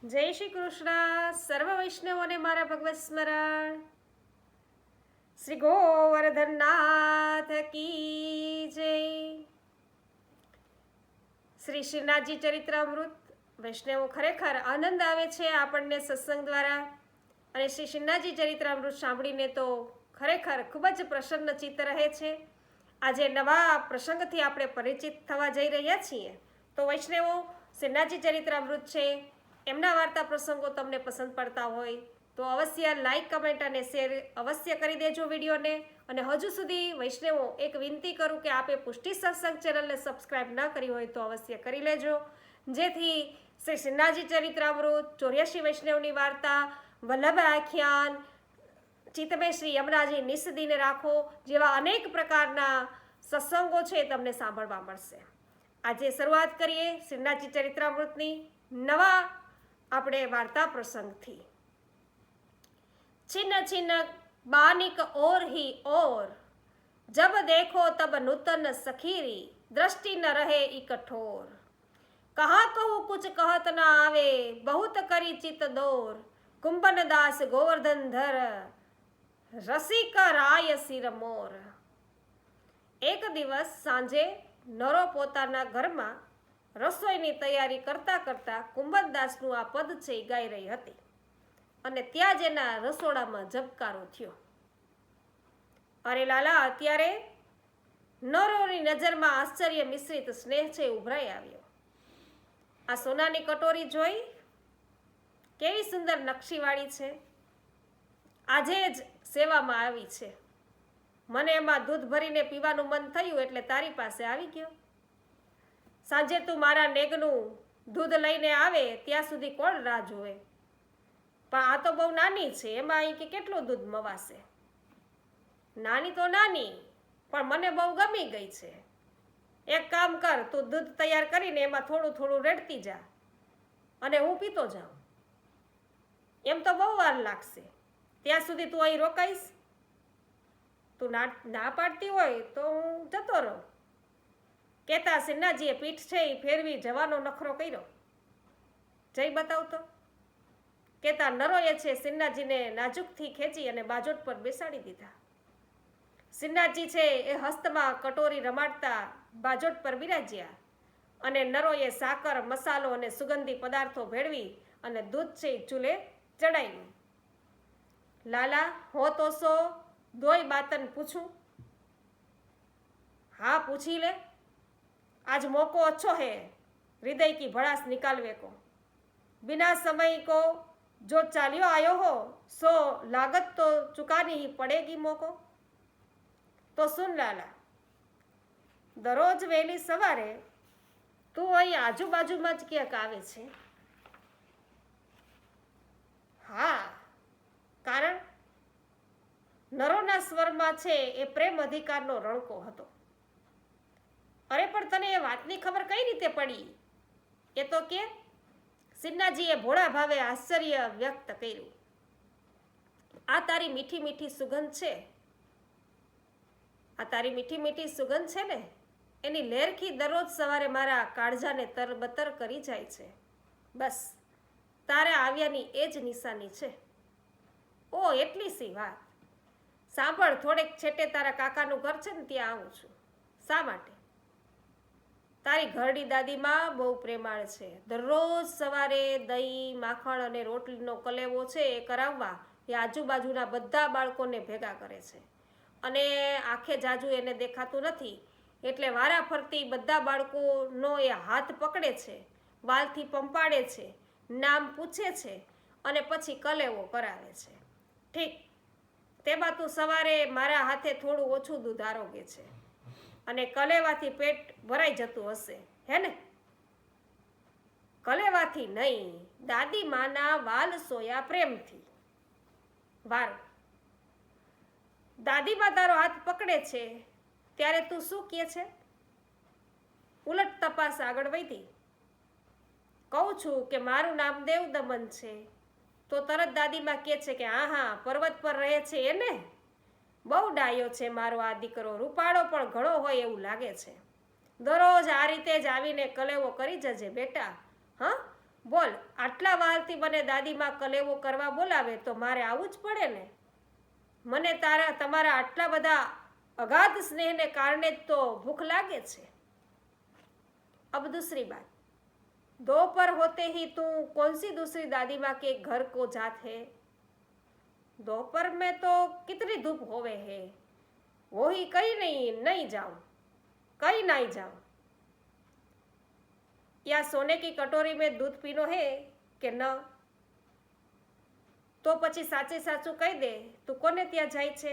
જય શ્રી કૃષ્ણ. સર્વ વૈષ્ણવોને મારા ભગવત સ્મરણ. શ્રી ગોવર્ધનનાથ કી જય. શ્રી શ્રીનાથજી ચરિત્રામૃત. વૈષ્ણવો ખરેખર આનંદ આવે છે આપણને સત્સંગ દ્વારા, અને શ્રી શ્રીનાથજી ચરિત્રામૃત સાંભળીને તો ખરેખર ખૂબ જ પ્રસન્ન ચિત્ત રહે છે. આજે નવા પ્રસંગથી આપણે પરિચિત થવા જઈ રહ્યા છીએ. તો વૈષ્ણવો, શ્રીનાથજી ચરિત્રામૃત છે, એમના વાર્તા પ્રસંગો તમને પસંદ પડતા હોય તો અવશ્ય લાઈક, કમેન્ટ અને શેર અવશ્ય કરી દેજો વિડીયોને. અને હજુ સુધી વૈષ્ણવો એક વિનંતી કરું કે આપે પુષ્ટિ સત્સંગ ચેનલને સબસ્ક્રાઈબ ન કરી હોય તો અવશ્ય કરી લેજો, જેથી શ્રી શ્રીનાથજી ચરિત્રામૃત, 84 વૈષ્ણવની વાર્તા, વલ્લભ આખ્યાન, ચિત્તમે શ્રી યમરાજી નિસ્દિન રાખો જેવા અનેક પ્રકારના સત્સંગો છે તમને સાંભળવા મળશે. આજે શરૂઆત કરીએ શ્રીનાથજી ચરિત્રામૃતની નવા આપણે વાર્તા પ્રસંગથી. छिन्न छिन्न बानिक और ही और, जब देखो तब नूतन सखीरी, दृष्टि न रहे इकठोर. कहा कहूँ कुछ कहत न आवे, बहुत करी चित दौर. कुंभन दास गोवर्धन धर, રસિક રાય શિર મોર. એક દિવસ સાંજે નરો પોતાના ઘરમાં રસોઈની તૈયારી કરતા કરતા કુંભનદાસનું આ પદ છે એ ગાઈ રહી હતી, અને ત્યાં જ એના રસોડામાં ઝબકારો થયો. અરે લાલા, અત્યારે નરોની નજરમાં આશ્ચર્ય મિશ્રિત સ્નેહ છે ઉભરાઈ આવ્યો. આ સોનાની કટોરી જોઈ, કેવી સુંદર નકશીવાળી છે. આજે જ સેવામાં આવી છે. મને એમાં દૂધ ભરીને પીવાનું મન થયું એટલે તારી પાસે આવી ગયો. સાંજે તું મારા નેગનું દૂધ લઈને આવે ત્યાં સુધી કોણ રાહ જોવે? પણ આ તો બહુ નાની છે, એમાં અહીં કે કેટલું દૂધ મવાશે? નાની તો નાની, પણ મને બહુ ગમી ગઈ છે. એક કામ કર, તું દૂધ તૈયાર કરીને એમાં થોડું થોડું રેડતી જા અને હું પીતો જાઉં. એમ તો બહુ વાર લાગશે, ત્યાં સુધી તું અહીં રોકાઈશ? તું ના પાડતી હોય તો હું જતો રહું. કહેતા શ્રીનાથજીએ પીઠ છે એ ફેરવી જવાનો નખરો કર્યો. જઈ બતાવતો. કહેતા નરોએ છે શ્રીનાથજીને નાજુકથી ખેંચી અને બાજોટ પર બેસાડી દીધા. શ્રીનાથજી છે એ હસ્તમાં કટોરી રમાડતા બાજોટ પર બિરાજ્યા, અને નરોએ સાકર, મસાલો અને સુગંધી પદાર્થો ભેળવી અને દૂધ છે એ ચૂલે ચડાવ્યું. લાલા, હો તો સો દોય બાતન પૂછું? हाँ पूछी ले, आज मौको अच्छो है हृदय की भड़ास निकालवे को. बिना समय को जो चालियो आयो हो सो लागत तो चुकानी ही पड़ेगी मोको. तो सुन लाला, दररोज वहेली सवारे તું અહીં આજુબાજુમાં જ ક્યાંક આવે છે? હા, કારણ નરોના સ્વરમાં છે એ પ્રેમ અધિકારનો રણકો હતો. અરે પણ તને એ વાતની ખબર કઈ રીતે પડી? એ તો કે. શ્રીનાથજીએ ભોળા ભાવે આશ્ચર્ય વ્યક્ત કર્યું. આ તારી મીઠી મીઠી સુગંધ છે, આ તારી મીઠી મીઠી સુગંધ છે ને, એની લહેરખી દરરોજ સવારે મારા કાળજાને તરબતર કરી જાય છે. બસ તારે આવ્યાની એ જ નિશાની છે. ઓ, એટલી સી વાત. સાંભળ, થોડેક છેટે તારા કાકાનું ઘર છે ને, ત્યાં આવું છું. શા માટે? તારી ઘરડી દાદીમાં બહુ પ્રેમાળ છે. દરરોજ સવારે દહીં, માખણ અને રોટલીનો કલેવો છે એ કરાવવા એ આજુબાજુના બધા બાળકોને ભેગા કરે છે, અને આખે જાજુ એને દેખાતું નથી એટલે વારા ફરતી બધા બાળકોનો એ હાથ પકડે છે, વાલથી પંપાડે છે, નામ પૂછે છે અને પછી કલેવો કરાવે છે. ઠીક, તેમાં તું સવારે મારા હાથે થોડું ઓછું દૂધ આરોગે છે અને કલેવાથી પેટ ભરાઈ જતું હશે, હે ને? કલેવાથી નહીં, દાદી માના વાલ સોયા પ્રેમથી. વારો, દાદીમાં તારો હાથ પકડે છે ત્યારે તું શું કહે છે? ઉલટ તપાસ આગળ વધી. કહું છું કે મારું નામ દેવદમન છે, તો તરત દાદીમાં કહે છે કે હા હા, પર્વત પર રહે છે એને? બહુ ડાયો છે મારો આ દીકરો, રૂપાળો પણ ઘણો હોય એવું લાગે છે. દરરોજ આ રીતે જ આવીને કલેવો કરી જજે બેટા. હા, બોલ, આટલા વારથી મને દાદીમાં કલેવો કરવા બોલાવે તો મારે આવવું જ પડે ને. મને તમારા આટલા બધા અગાધ સ્નેહને કારણે જ તો ભૂખ લાગે છે. अब दूसरी बात, दोपहर होते ही तू कौन सी दूसरी दादी माँ के घर को जात है? दोपहर में तो कितनी धूप होवे है, वो ही कहीं नहीं जाऊं, कहीं नहीं जाऊं. या सोने की कटोरी में दूध पीनो है કે ન? તો પછી સાચે સાચું કહી દે, તું કોને ત્યાં જાય છે?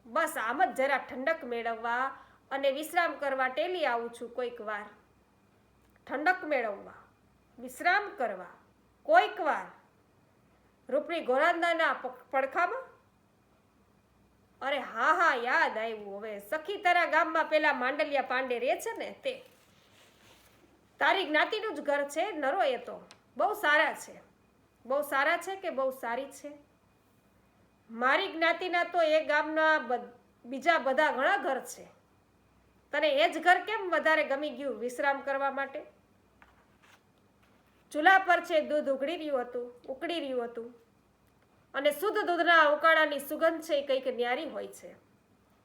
બસ આમ જ જરા ઠંડક મેળવવા અને વિશ્રામ કરવા ટેલી આવું છું કોઈક વાર. ઠંડક મેળવવા, વિશ્રામ કરવા કોઈક વાર રૂપડી ગોરાંદાના પડખામાં? અરે હા, યાદ આવ્યું. હવે સખી તારા ગામમાં પેલા માંડલિયા પાંડે રહે છે ને તે. તારી જ્ઞાતિનું જ ઘર છે નરો. એ તો બહુ સારા છે. બહુ સારા છે કે બહુ સારી છે? મારી જ્ઞાતિના તો એ ગામના બીજા બધા ઘણા ઘર છે. તને એ જ ઘર કેમ વધારે ગમી ગયું વિશ્રામ કરવા માટે? ચૂલા પર છે દૂધ ઉકળી રહ્યું હતું અને શુદ્ધ દૂધના ઉકાળાની સુગંધ છે એ કંઈક ન્યારી હોય છે.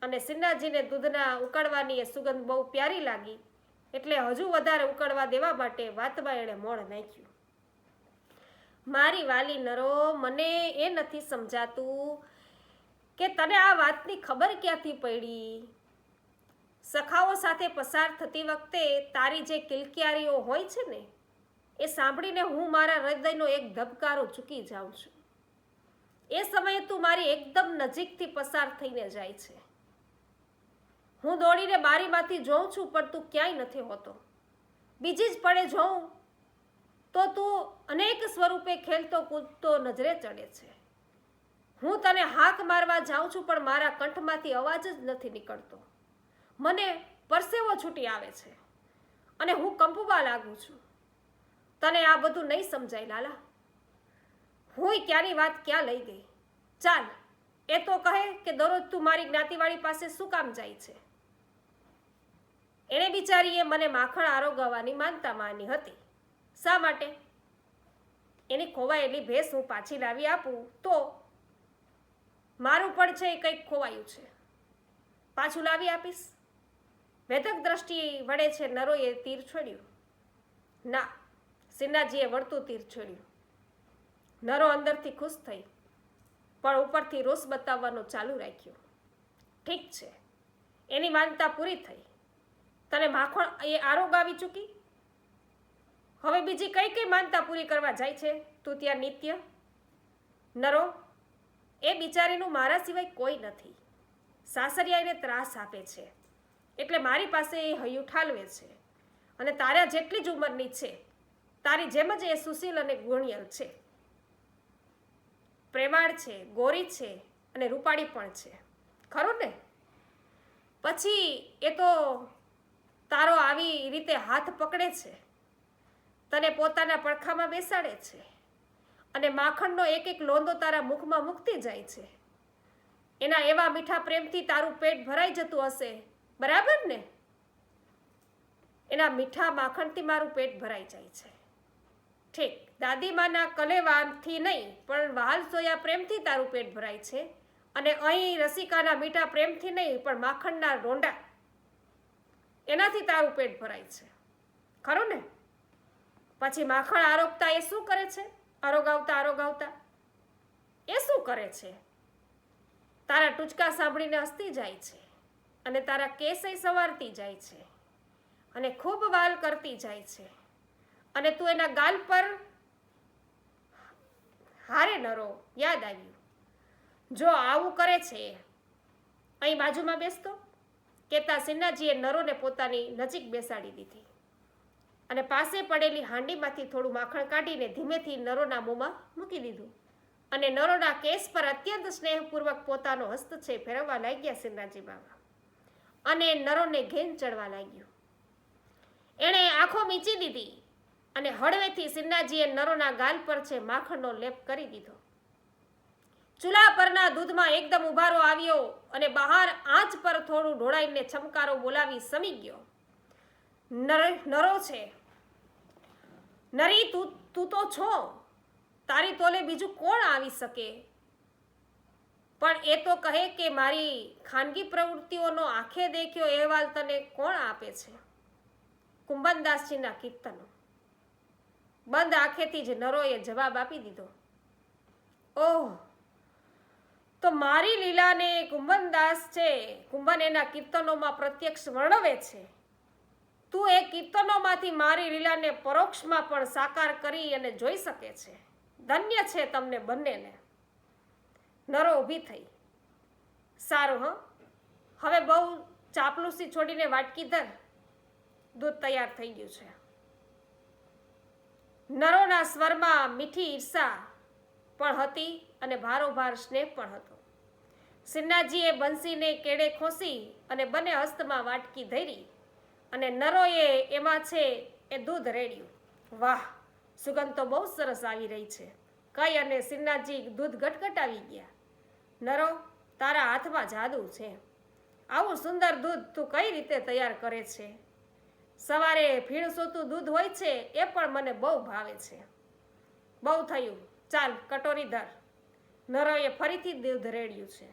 અને સિન્નાજીને દૂધના ઉકાળવાની એ સુગંધ બહુ પ્યારી લાગી એટલે હજુ વધારે ઉકળવા દેવા માટે વાતમાં એણે મોણ નાખ્યું. મારી વાલી નરો, મને એ નથી સમજાતું કે તને આ વાતની ખબર ક્યાંથી પડી? સખાઓ સાથે પસાર થતી વખતે તારી જે કિલકિયારીઓ હોય છે ને એ સાંભળીને હું મારા હૃદયનો એક ધબકારો ચૂકી જાઉં છું. એ સમયે તું મારી એકદમ નજીકથી પસાર થઈને જાય છે. હું દોડીને બારીમાંથી જોઉં છું પણ તું ક્યાંય નથી હોતો. બીજી જ પડે જોઉં તો તું અનેક સ્વરૂપે ખેલતો કૂદતો નજરે ચડે છે. હું તને હાક મારવા જાઉં છું પણ મારા કંઠમાંથી અવાજ જ નથી નીકળતો. મને પરસેવો છૂટી આવે છે અને હું કંપવા લાગું છું. તને આ બધું નહીં સમજાય લાલા. હું ક્યાંની વાત ક્યાં લઈ ગઈ? ચાલ એ તો કહે કે દરરોજ તું મારી જ્ઞાતિવાળી પાસે શું કામ જાય છે? એણે બિચારીએ મને માખણ આરોગવાની માનતા માની હતી. શા માટે? એની ખોવાયેલી ભેંસ હું પાછી લાવી આપું તો મારું પણ છે એ કંઈક ખોવાયું છે, પાછું લાવી આપીશ. વેધક દ્રષ્ટિ વડે છે નરોએ તીર છોડ્યું. ના, સિન્નાજીએ વળતું તીર છોડ્યું. નરો અંદરથી ખુશ થઈ પણ ઉપરથી રોષ બતાવવાનો ચાલુ રાખ્યો. ઠીક છે, એની માનતા પૂરી થઈ. તને માખણ એ આરોગાવી ચૂકી. હવે બીજી કઈ કઈ માનતા પૂરી કરવા જાય છે તું ત્યાં નિત્ય? નરો, એ બિચારીનું મારા સિવાય કોઈ નથી. સાસરિયા એને ત્રાસ આપે છે એટલે મારી પાસે એ હૈયું ઠાલવે છે. અને તારા જેટલી જ ઉંમરની છે, તારી જેમ જ એ સુશીલ અને ગુણિયલ છે. પ્રેમાળ છે, ગોરી છે અને રૂપાળી પણ છે. ખરું ને? પછી એ તો તારો આવી રીતે હાથ પકડે છે, તને પોતાના પડખામાં બેસાડે છે અને માખણનો એક એક લોંદો તારા મુખમાં મૂકતી જાય છે. એના એવા મીઠા પ્રેમથી તારું પેટ ભરાઈ જતું હશે, બરાબર ને? એના મીઠા માખણથી મારું પેટ ભરાઈ જાય છે. ઠીક, દાદીમાના કલેવાથી નહીં પણ વહાલ સોયા પ્રેમથી તારું પેટ ભરાય છે. અને અહીં રસિકાના મીઠા પ્રેમથી નહીં પણ માખણના રોંડા એનાથી તારું પેટ ભરાય છે. ખરું ને? પછી માખણ આરોગતા એ શું કરે છે? આરોગાવતા એ શું કરે છે? તારા ટૂચકા સાંભળીને હસતી જાય છે અને તારા કેસય સવારતી જાય છે અને ખૂબ વાલ કરતી જાય છે અને તું એના ગાલ પર હારે નરો, યાદ આવ્યું. જો આવું કરે છે અહીં બાજુમાં બેસતો. કેતા સિન્નાજીએ નરોને પોતાની નજીક બેસાડી દીધી અને પાસે પડેલી હાંડીમાંથી થોડું માખણ કાઢીને ધીમેથી નરોના મોંમાં મૂકી દીધું અને નરોના કેસ પર અત્યંત સ્નેહપૂર્વક પોતાનો હસ્ત છે ફેરવવા લાગ્યા સિન્નાજી બાબા અને નરોને ઘેન ચડવા લાગ્યું. એણે આંખો મીચી દીધી અને હળવેથી સિન્નાજીએ નરોના ગાલ પર છે માખણનો લેપ કરી દીધો. ચૂલા પરના દૂધમાં એકદમ ઉભારો આવ્યો અને બહાર આંચ પર થોડું ઢોળાઈને છમકારો બોલાવી સમી ગયો. નરો છે, નરી તું તો છો, તારી તોલે બીજું કોણ આવી શકે? પણ એ તો કહે કે મારી ખાનગી પ્રવૃત્તિઓનો આંખે દેખ્યો અહેવાલ તને કોણ આપે છે? કુંભનદાસજીના કીર્તનો. બંધ આંખેથી જ નરોએ જવાબ આપી દીધો. ઓહ, તો મારી લીલાને કુંભનદાસ છે, કુંભન એના કીર્તનોમાં પ્રત્યક્ષ વર્ણવે છે. તું એ કીર્તનોમાંથી મારી લીલાને પરોક્ષમાં પણ સાકાર કરી અને જોઈ શકે છે. ધન્ય છે તમને બંનેને. નરો ઊભી થઈ. સારું, હવે બહુ ચાપલુસી છોડીને વાટકી ધર, દૂધ તૈયાર થઈ ગયું છે. નરોના સ્વરમાં મીઠી ઈર્ષા પણ હતી અને ભારોભાર સ્નેહ પણ હતો. સિન્હાજીએ બંસીને કેડે ખોસી અને બંને હસ્તમાં વાટકી ધરી અને નરોએ એમાં છે એ દૂધ રેડ્યું. વાહ, સુગંધ તો બહુ સરસ આવી રહી છે, કઈ અને સિન્હાજી દૂધ ગટગટાવી ગયા. નરો, તારા હાથમાં જાદુ છે. આવું સુંદર દૂધ તું કઈ રીતે તૈયાર કરે છે? સવારે ભીણસોતું દૂધ હોય છે એ પણ મને બહુ ભાવે છે. બહુ થયું, ચાલ કટોરી ધર. નરોએ ફરીથી દૂધ રેડ્યું છે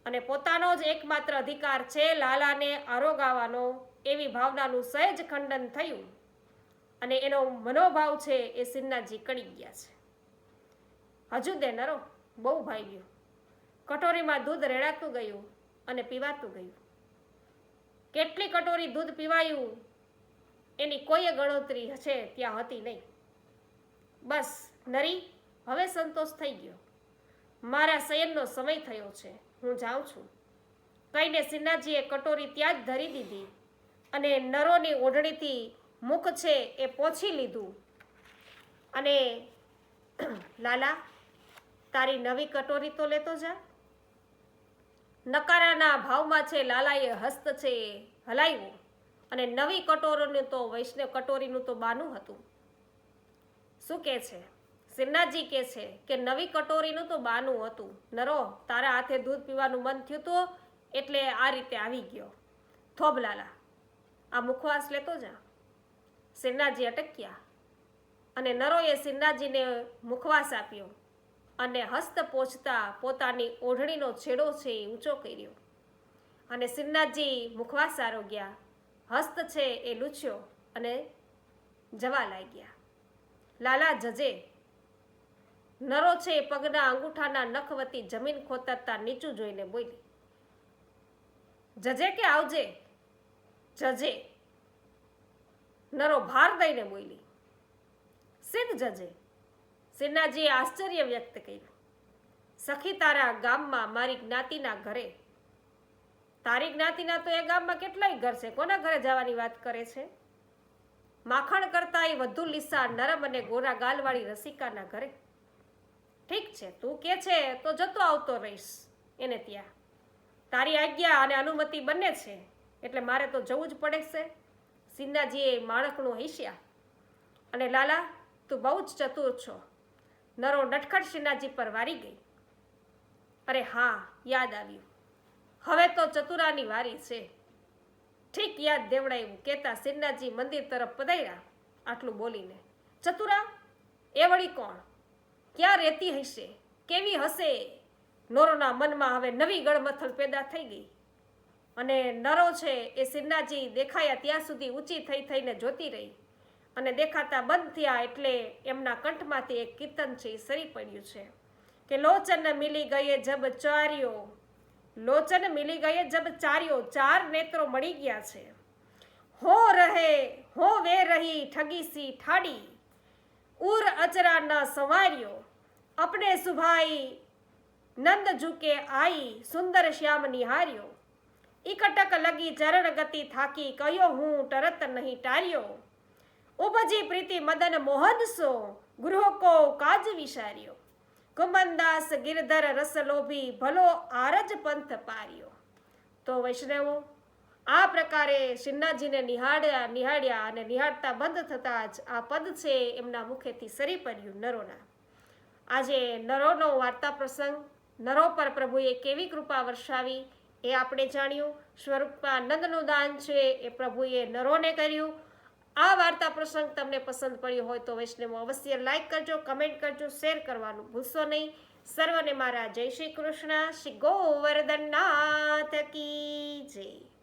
અને પોતાનો જ એકમાત્ર અધિકાર છે લાલાને આરોગાવાનો એવી ભાવનાનું સહેજ ખંડન થયું અને એનો મનોભાવ છે એ સિન્હાજી કળી ગયા છે. હજુ દે નરો, બહુ ભાગ્યું. કટોરીમાં દૂધ રેડાતું ગયું અને પીવાતું ગયું. કેટલી કટોરી દૂધ પીવાયું એની કોઈ ગણતરી છે ત્યાં હતી નહીં. બસ નરી, હવે સંતોષ થઈ ગયો. મારા શયનનો સમય થયો છે, હું જાઉં છું. કહીને સિન્હાજીએ કટોરી ત્યાં જ ધરી દીધી અને નરોની ઓઢણીથી મુખ છે એ પોછી લીધું અને લાલા, તારી નવી કટોરી તો લેતો જા. નકારાના ભાવમાં છે લાલાએ હસ્ત છે હલાવ્યું અને નવી કટોરીનું તો કટોરીનું તો બાનું હતું. શું કે છે? સિન્હાજી કે છે કે નવી કટોરીનું તો બાનું હતું. નરો, તારા હાથે દૂધ પીવાનું મન થયું તો એટલે આ રીતે આવી ગયો. થોભ લાલા, આ મુખવાસ લેતો જા. સિન્હાજી અટક્યા અને નરોએ સિન્હાજીને મુખવાસ આપ્યો અને હસ્ત પહોંચતા પોતાની ઓઢણીનો છેડો છે એ ઊંચો કર્યો અને સિન્હાજી મુખવાસ આરોગ્યા. હસ્ત છે એ લૂછ્યો અને જવા લાગ્યા. લાલા જજે. નરો છે પગના અંગૂઠાના નખ વતી જમીન ખોતરતા નીચું જોઈને બોલી. જજે કે આવજે? જજે. નરો ભાર દઈને બોલી. સિદ્ધ જજે. સિન્હાજીએ આશ્ચર્ય વ્યક્ત કર્યું. સખી, તારા ગામમાં મારી જ્ઞાતિના ઘરે? તારી જ્ઞાતિના તો એ ગામમાં કેટલાય ઘર છે, કોના ઘરે જવાની વાત કરે છે? માખણ કરતા એ વધુ લીસા નરમ અને ગોરા ગાલવાળી રસિકાના ઘરે. ઠીક છે, તું કે છે તો જતો આવતો રહીશ એને ત્યાં. તારી આજ્ઞા અને અનુમતિ બંને છે એટલે મારે તો જવું જ પડે છે. સિન્હાજીએ માણકનું હૈસ્યા અને લાલા, તું બહુ જ ચતુર છો. નરો નટખટ સિન્હાજી પર વારી ગઈ. અરે હા, યાદ આવ્યું, હવે તો ચતુરાની વારી છે. ઠીક યાદ દેવડાયું કહેતા સિન્હાજી મંદિર તરફ પધાર્યા. આટલું બોલીને, ચતુરા એ વળી કોણ? ક્યાં રહેતી હશે? કેવી હશે? નરોના મનમાં હવે નવી ગળમથલ પેદા થઈ ગઈ અને નરો છે એ સિન્હાજી દેખાયા ત્યાં સુધી ઊંચી થઈને જોતી રહી અને દેખાતા બંધ થયા એટલે એમના કંઠમાંથી એક કીર્તન છે એ સરી પડ્યું છે કે લોચન મિલી ગયે જબ ચાર્યો, લોચન મિલી ગયે જબ ચાર્યો, ચાર નેત્રો મળી ગયા છે. હો વે રહી ઠગી સી ઠાડી, ઉર અચરા ન સંવાર્યો, અપને સુભાઈ નંદ ઝુકે આઈ, સુંદર શ્યામ નિહાર્યો, ઇકટક લગી ચરણ ગતિ થાકી, કયો હું ટરત નહીં ટાર્યો, ઉપજી પ્રીતિ મદન મોહન સો, ગૃહ કો કાજ વિચાર્યો, કુંભનદાસ ગિરધર રસ લોભી, ભલો આરજ પંથ પાર્યો. તો વૈષ્ણવો, આ પ્રકારે સિન્હાજીને નિહાળ્યા અને નિહાળતા બંધ થતા જ આ પદ છે એમના મુખેથી સરી પડ્યું નરોના. આજે નરોનો વાર્તા પ્રસંગ, નરો પર પ્રભુએ કેવી કૃપા વર્ષાવી એ આપણે જાણ્યું. સ્વરૂપાનંદનું દાન છે એ પ્રભુએ નરોને કર્યું. આ વાર્તા પ્રસંગ તમને પસંદ પડ્યો હોય તો વૈષ્ણવ અવશ્ય લાઈક કરજો, કમેન્ટ કરજો, શેર કરવાનું ભૂલશો નહીં. સર્વને મારા જય શ્રી કૃષ્ણ. શ્રી ગોવર્ધનનાથ કી જય.